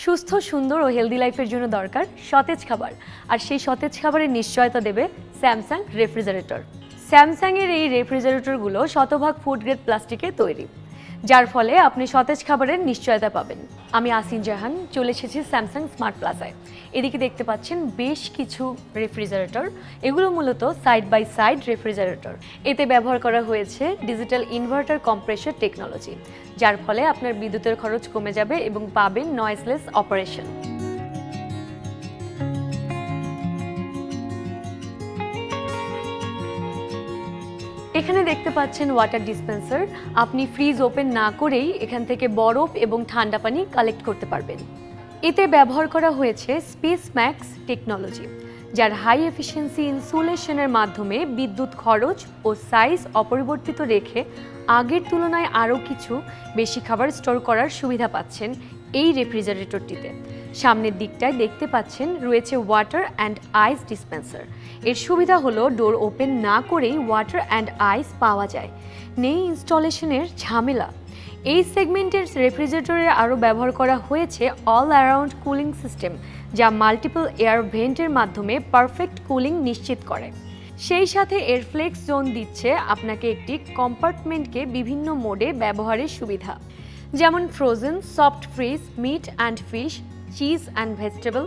সুস্থ সুন্দর ও হেলদি লাইফের জন্য দরকার সতেজ খাবার, আর সেই সতেজ খাবারের নিশ্চয়তা দেবে স্যামসাং রেফ্রিজারেটর। স্যামসাংয়ের এই রেফ্রিজারেটরগুলো শতভাগ ফুড গ্রেড প্লাস্টিকে তৈরি, যার ফলে আপনি সতেজ খাবারের নিশ্চয়তা পাবেন। আমি আসিন জাহান চলে এসেছি স্যামসাং স্মার্ট প্লাজায়। এদিকে দেখতে পাচ্ছেন বেশ কিছু রেফ্রিজারেটর, এগুলো মূলত সাইড বাই সাইড রেফ্রিজারেটর। এতে ব্যবহার করা হয়েছে ডিজিটাল ইনভার্টার কম্প্রেসর টেকনোলজি, যার ফলে আপনার বিদ্যুতের খরচ কমে যাবে এবং পাবেন নয়েজলেস অপারেশন। এখানে দেখতে পাচ্ছেন ওয়াটার ডিসপেন্সার। আপনি ফ্রিজ ওপেন না করেই এখান থেকে বরফ এবং ঠান্ডা পানি কালেক্ট করতে পারবেন। এতে ব্যবহার করা হয়েছে স্পেস ম্যাক্স টেকনোলজি, যার হাই এফিসিয়েন্সি ইনসুলেশনের মাধ্যমে বিদ্যুৎ খরচ ও সাইজ অপরিবর্তিত রেখে আগের তুলনায় আরও কিছু বেশি খাবার স্টোর করার সুবিধা পাচ্ছেন এই রেফ্রিজারেটরটিতে। সামনের দিকটায় দেখতে পাচ্ছেন রয়েছে ওয়াটার অ্যান্ড আইস ডিসপেন্সার। এর সুবিধা হলো ডোর ওপেন না করেই ওয়াটার অ্যান্ড আইস পাওয়া যায়, নেই ইনস্টলেশনের ঝামেলা। এই সেগমেন্টের রেফ্রিজারেটরে আরও ব্যবহার করা হয়েছে অল অ্যারাউন্ড কুলিং সিস্টেম, যা মাল্টিপল এয়ার ভেন্টের মাধ্যমে পারফেক্ট কুলিং নিশ্চিত করে। সেই সাথে এর ফ্লেক্স জোন দিচ্ছে আপনাকে একটি কম্পার্টমেন্টকে বিভিন্ন মোডে ব্যবহারের সুবিধা, যেমন frozen, soft fridge, meat and fish, cheese and vegetable.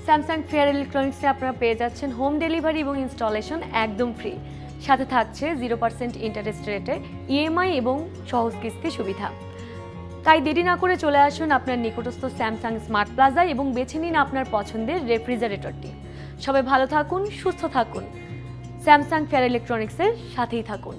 Samsung fair ইলেকট্রনিক্সে আপনারা পেয়ে যাচ্ছেন হোম ডেলিভারি এবং ইনস্টলেশন একদম ফ্রি, সাথে থাকছে 0% ইন্টারেস্ট রেটে ইএমআই এবং সহজ কিস্তি সুবিধা। তাই দেরি না করে চলে আসুন আপনার নিকটস্থ স্যামসাং স্মার্ট প্লাজায় এবং বেছে নিন আপনার পছন্দের রেফ্রিজারেটরটি। সবাই ভালো থাকুন, সুস্থ থাকুন, স্যামসাং ফেয়ার ইলেকট্রনিক্সের সাথেই থাকুন।